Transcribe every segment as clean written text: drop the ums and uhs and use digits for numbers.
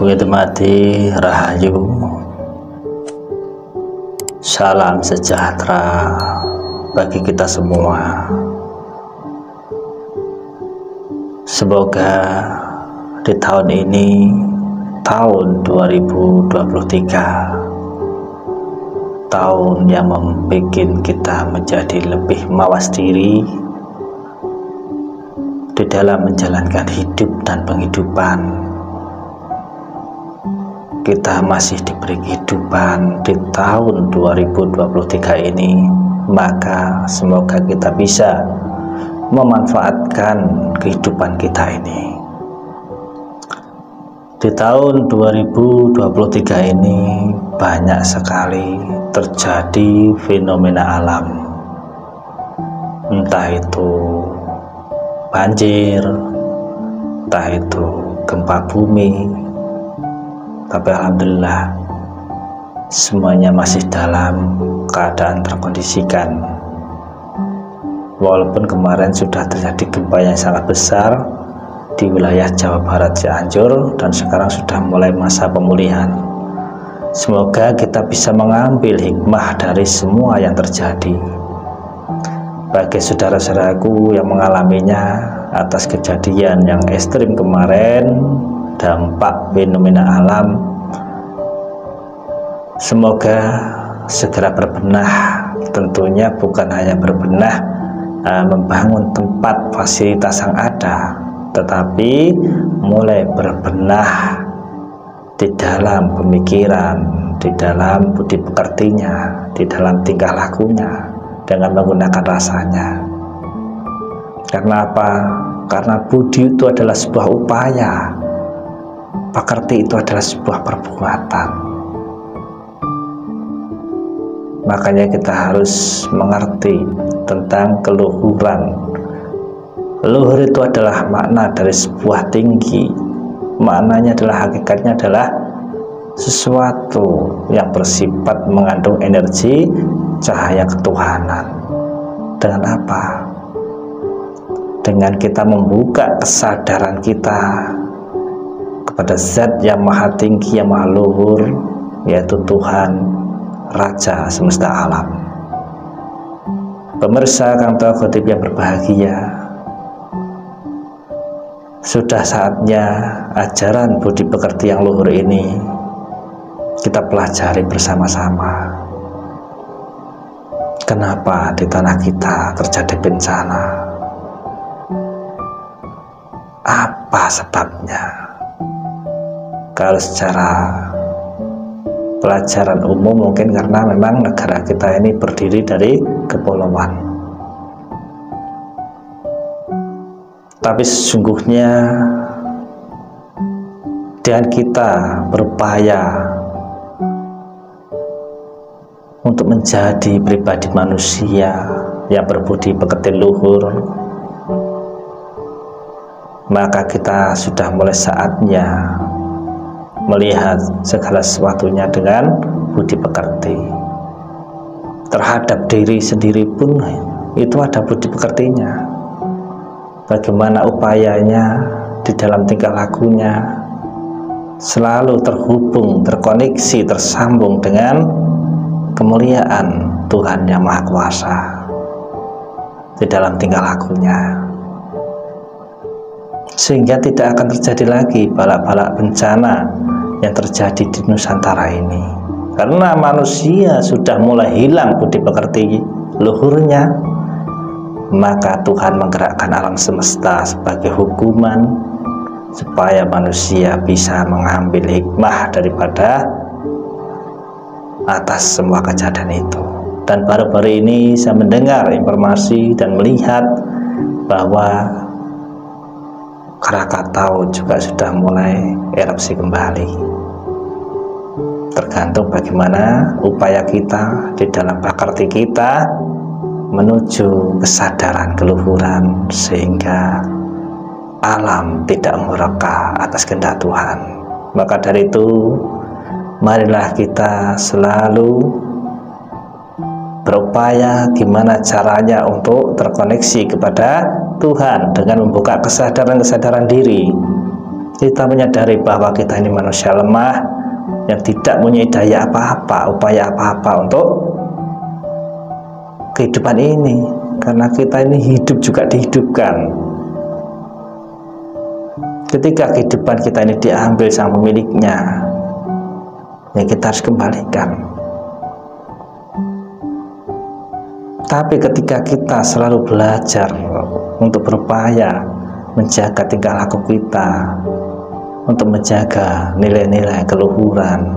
Widmati Rahayu, salam sejahtera bagi kita semua. Semoga di tahun ini, tahun 2023, tahun yang membuat kita menjadi lebih mawas diri di dalam menjalankan hidup dan penghidupan. Kita masih diberi kehidupan di tahun 2023 ini, maka semoga kita bisa memanfaatkan kehidupan kita ini. Di tahun 2023 ini banyak sekali terjadi fenomena alam, entah itu banjir, entah itu gempa bumi. Tapi alhamdulillah semuanya masih dalam keadaan terkondisikan. Walaupun kemarin sudah terjadi gempa yang sangat besar di wilayah Jawa Barat Cianjur, dan sekarang sudah mulai masa pemulihan. Semoga kita bisa mengambil hikmah dari semua yang terjadi. Bagi saudara-saudaraku yang mengalaminya atas kejadian yang ekstrim kemarin, dampak fenomena alam, semoga segera berbenah. Tentunya bukan hanya berbenah membangun tempat fasilitas yang ada, tetapi mulai berbenah di dalam pemikiran, di dalam budi pekertinya, di dalam tingkah lakunya dengan menggunakan rasanya. Karena apa? Karena budi itu adalah sebuah upaya, pekerti itu adalah sebuah perbuatan. Makanya kita harus mengerti tentang keluhuran. Luhur itu adalah makna dari sebuah tinggi. Maknanya adalah, hakikatnya adalah sesuatu yang bersifat mengandung energi cahaya ketuhanan. Dengan apa? Dengan kita membuka kesadaran kita kepada zat yang maha tinggi, yang maha luhur, yaitu Tuhan Raja semesta alam. Pemirsa Kantor Khotib yang berbahagia, sudah saatnya ajaran budi pekerti yang luhur ini kita pelajari bersama-sama. Kenapa di tanah kita terjadi bencana? Apa sebabnya? Kalau secara pelajaran umum mungkin karena memang negara kita ini berdiri dari kepulauan. Tapi sesungguhnya dengan kita berupaya untuk menjadi pribadi manusia yang berbudi pekerti luhur, maka kita sudah mulai saatnya melihat segala sesuatunya dengan budi pekerti. Terhadap diri sendiri pun itu ada budi pekertinya. Bagaimana upayanya di dalam tingkah lakunya selalu terhubung, terkoneksi, tersambung dengan kemuliaan Tuhan yang Maha Kuasa di dalam tingkah lakunya, sehingga tidak akan terjadi lagi balak-balak bencana yang terjadi di Nusantara ini. Karena manusia sudah mulai hilang budi pekerti luhurnya, maka Tuhan menggerakkan alam semesta sebagai hukuman supaya manusia bisa mengambil hikmah daripada atas semua kejadian itu. Dan baru-baru ini saya mendengar informasi dan melihat bahwa Krakatau juga sudah mulai erupsi kembali. Tergantung bagaimana upaya kita di dalam prakerti kita menuju kesadaran keluhuran, sehingga alam tidak murka atas kehendak Tuhan. Maka dari itu, marilah kita selalu berupaya gimana caranya untuk terkoneksi kepada Tuhan dengan membuka kesadaran-kesadaran diri kita menyadari bahwa kita ini manusia lemah yang tidak punya daya apa-apa, upaya apa-apa untuk kehidupan ini, karena kita ini hidup juga dihidupkan. Ketika kehidupan kita ini diambil sang pemiliknya, ya kita harus kembalikan. Tapi ketika kita selalu belajar untuk berupaya menjaga tingkah laku kita, untuk menjaga nilai-nilai keluhuran,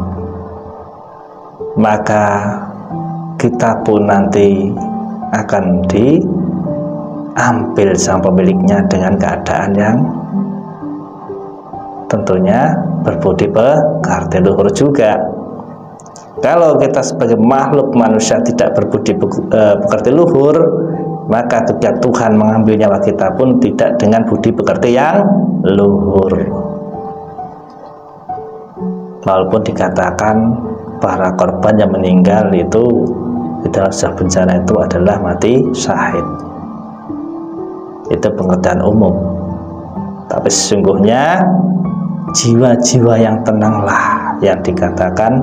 maka kita pun nanti akan diambil sang pemiliknya dengan keadaan yang tentunya berbudi pekerti luhur juga. Kalau kita sebagai makhluk manusia tidak berbudi pekerti luhur, maka ketika Tuhan mengambil nyawa kita pun tidak dengan budi pekerti yang luhur. Walaupun dikatakan para korban yang meninggal itu di dalam sebuah bencana itu adalah mati syahid, itu pengertian umum. Tapi sesungguhnya jiwa-jiwa yang tenanglah yang dikatakan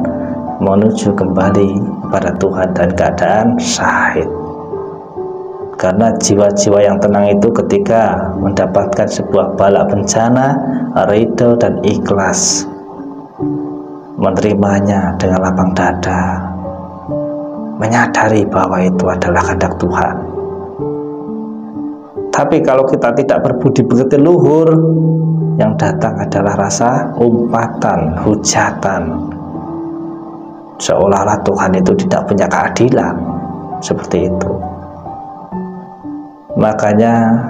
menuju kembali pada Tuhan dan keadaan syahid. Karena jiwa-jiwa yang tenang itu ketika mendapatkan sebuah bala bencana, ridho dan ikhlas menerimanya dengan lapang dada, menyadari bahwa itu adalah kehendak Tuhan. Tapi kalau kita tidak berbudi pekerti luhur, yang datang adalah rasa umpatan, hujatan, seolah-olah Tuhan itu tidak punya keadilan, seperti itu. Makanya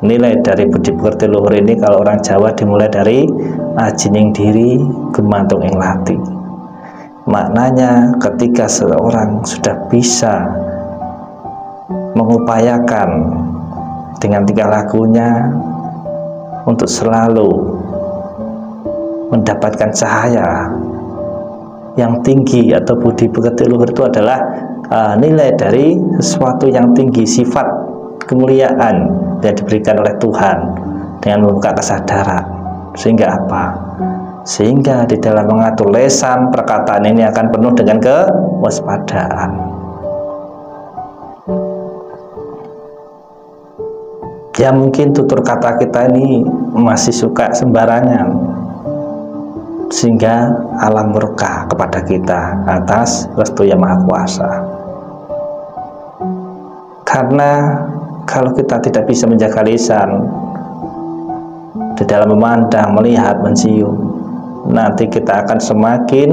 nilai dari budi pekerti luhur ini kalau orang Jawa dimulai dari ajining diri gemantung ing lati. Maknanya ketika seorang sudah bisa mengupayakan dengan tingkah lakunya untuk selalu mendapatkan cahaya yang tinggi atau budi pekerti luhur, itu adalah nilai dari sesuatu yang tinggi, sifat kemuliaan yang diberikan oleh Tuhan dengan membuka kesadaran. Sehingga apa? Sehingga di dalam mengatur lesan perkataan ini akan penuh dengan kewaspadaan. Ya mungkin tutur kata kita ini masih suka sembarangan, sehingga alam murka kepada kita atas restu yang maha kuasa. Karena kalau kita tidak bisa menjaga lisan di dalam memandang, melihat, mencium, nanti kita akan semakin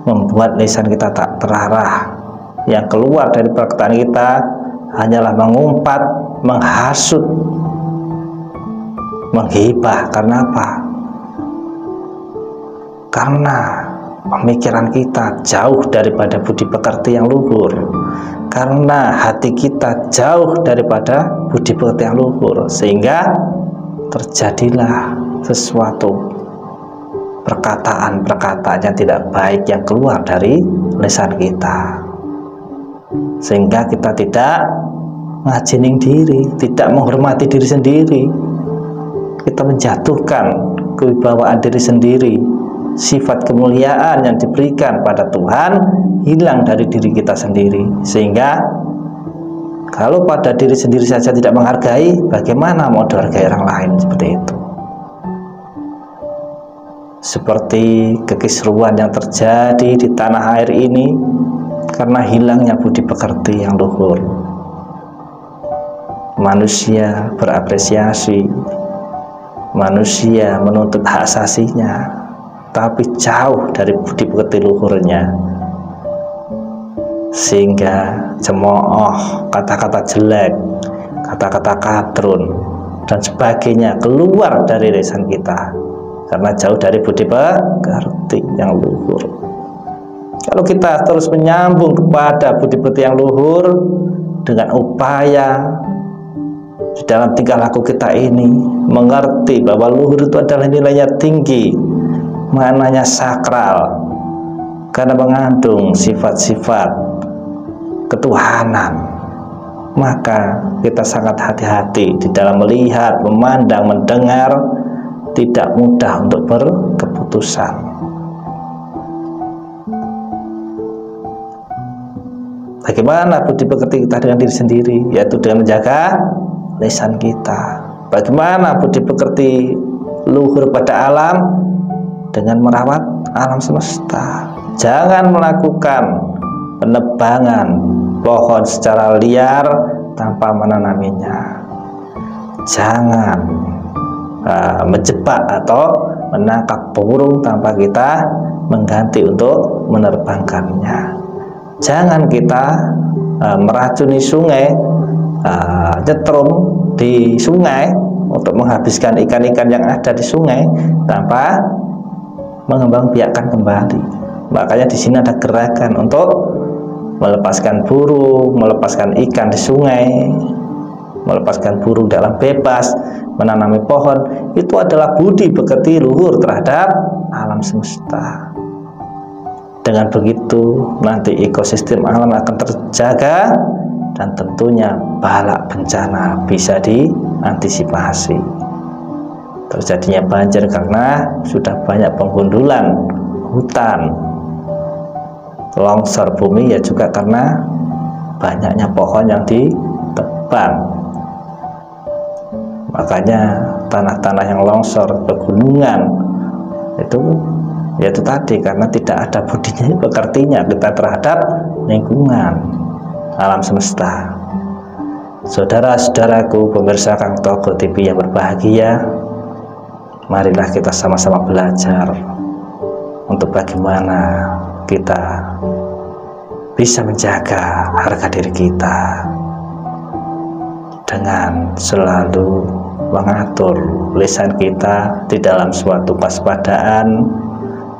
membuat lisan kita tak terarah. Yang keluar dari perkataan kita hanyalah mengumpat, menghasut, menghibah. Karena apa? Karena pemikiran kita jauh daripada budi pekerti yang luhur, karena hati kita jauh daripada budi pekerti yang luhur, sehingga terjadilah sesuatu perkataan-perkataan yang tidak baik yang keluar dari lisan kita, sehingga kita tidak ngajining diri, tidak menghormati diri sendiri, kita menjatuhkan kewibawaan diri sendiri. Sifat kemuliaan yang diberikan pada Tuhan hilang dari diri kita sendiri, sehingga kalau pada diri sendiri saja tidak menghargai, bagaimana mau dihargai orang lain? Seperti itu. Seperti kekisruan yang terjadi di tanah air ini karena hilangnya budi pekerti yang luhur. Manusia berapresiasi, manusia menuntut hak asasinya, tapi jauh dari budi pekerti luhurnya, sehingga cemooh, kata-kata jelek, kata-kata kadrun dan sebagainya keluar dari lisan kita karena jauh dari budi pekerti yang luhur. Kalau kita terus menyambung kepada budi pekerti yang luhur dengan upaya di dalam tingkah laku kita ini mengerti bahwa luhur itu adalah nilainya tinggi, maknanya sakral, karena mengandung sifat-sifat ketuhanan, maka kita sangat hati-hati di dalam melihat, memandang, mendengar tidak mudah untuk berkeputusan. Bagaimana budi pekerti kita dengan diri sendiri, yaitu dengan menjaga lisan kita. Bagaimana budi pekerti luhur pada alam, dengan merawat alam semesta. Jangan melakukan penebangan pohon secara liar tanpa menanaminya. Jangan menjebak atau menangkap burung tanpa kita mengganti untuk menerbangkannya. Jangan kita meracuni sungai, nyetrum di sungai untuk menghabiskan ikan-ikan yang ada di sungai tanpa mengembangbiakkan kembali. Makanya di sini ada gerakan untuk melepaskan burung, melepaskan ikan di sungai, melepaskan burung dalam bebas, menanami pohon. Itu adalah budi pekerti luhur terhadap alam semesta. Dengan begitu nanti ekosistem alam akan terjaga dan tentunya bala bencana bisa diantisipasi. Terjadinya banjir karena sudah banyak penggundulan hutan, longsor bumi ya juga karena banyaknya pohon yang ditebang. Makanya tanah-tanah yang longsor, pegunungan itu yaitu tadi karena tidak ada budinya pekertinya kita terhadap lingkungan alam semesta. Saudara-saudaraku pemirsa Kang Togo TV yang berbahagia, marilah kita sama-sama belajar untuk bagaimana kita bisa menjaga harga diri kita dengan selalu mengatur lisan kita di dalam suatu waspadaan,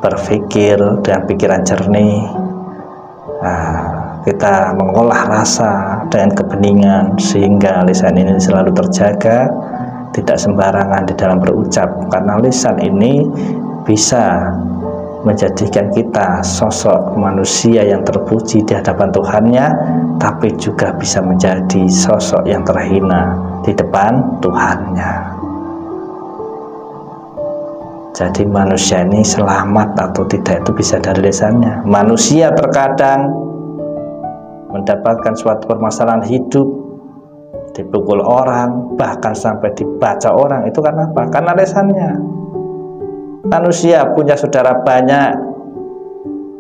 berpikir dengan pikiran jernih. Kita mengolah rasa dengan kebeningan sehingga lisan ini selalu terjaga, tidak sembarangan di dalam berucap, karena lisan ini bisa menjadikan kita sosok manusia yang terpuji di hadapan Tuhannya, tapi juga bisa menjadi sosok yang terhina di depan Tuhannya. Jadi manusia ini selamat atau tidak itu bisa dari lisannya. Manusia terkadang mendapatkan suatu permasalahan hidup, dipukul orang, bahkan sampai dibaca orang. Itu karena apa? Karena lisannya. Manusia punya saudara banyak,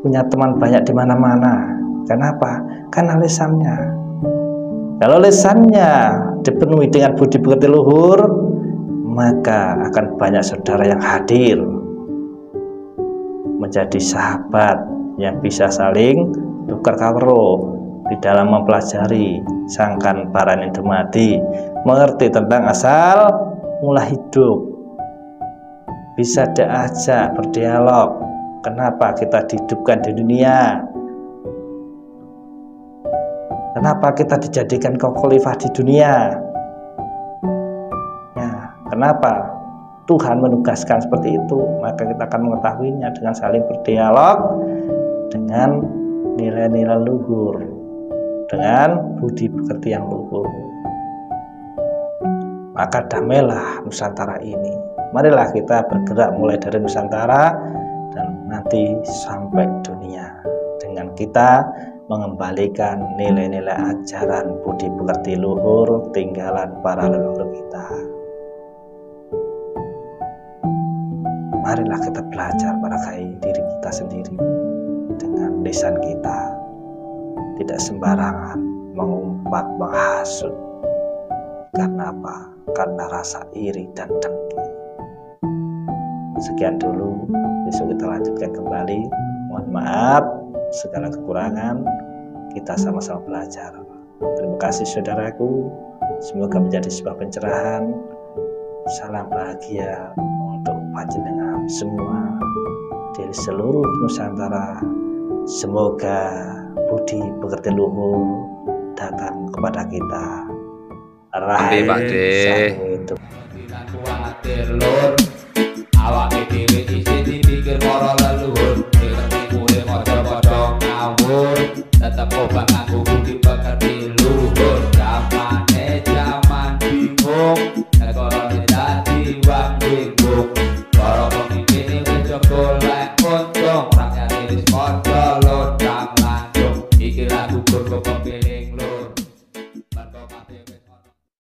punya teman banyak di mana-mana. Kenapa? Karena lisannya. Kalau lisannya dipenuhi dengan budi pekerti luhur, maka akan banyak saudara yang hadir menjadi sahabat yang bisa saling tukar kawruh di dalam mempelajari sangkan parani dumadi, mengerti tentang asal mula hidup, bisa diajak berdialog kenapa kita dihidupkan di dunia, kenapa kita dijadikan khalifah di dunia, kenapa Tuhan menugaskan seperti itu. Maka kita akan mengetahuinya dengan saling berdialog dengan nilai-nilai luhur, dengan budi pekerti yang luhur. Maka damailah Nusantara ini. Marilah kita bergerak mulai dari Nusantara dan nanti sampai dunia, dengan kita mengembalikan nilai-nilai ajaran budi pekerti luhur tinggalan para leluhur kita. Marilah kita belajar meragai diri kita sendiri dengan lisan kita, tidak sembarangan mengumpat, menghasut. Karena apa? Karena rasa iri dan dengki. Sekian dulu, besok kita lanjutkan kembali. Mohon maaf segala kekurangan, kita sama-sama belajar. Terima kasih saudaraku, semoga menjadi sebuah pencerahan. Salam bahagia untuk panjenengan semua di seluruh Nusantara. Semoga budi pekerti luhur datang kepada kita. Rahim itu. Awak dhewe isih dipikir para leluhur, ngerti kuwe padha-padha ngawur, tetep obang nganggo budi pekerti luhur.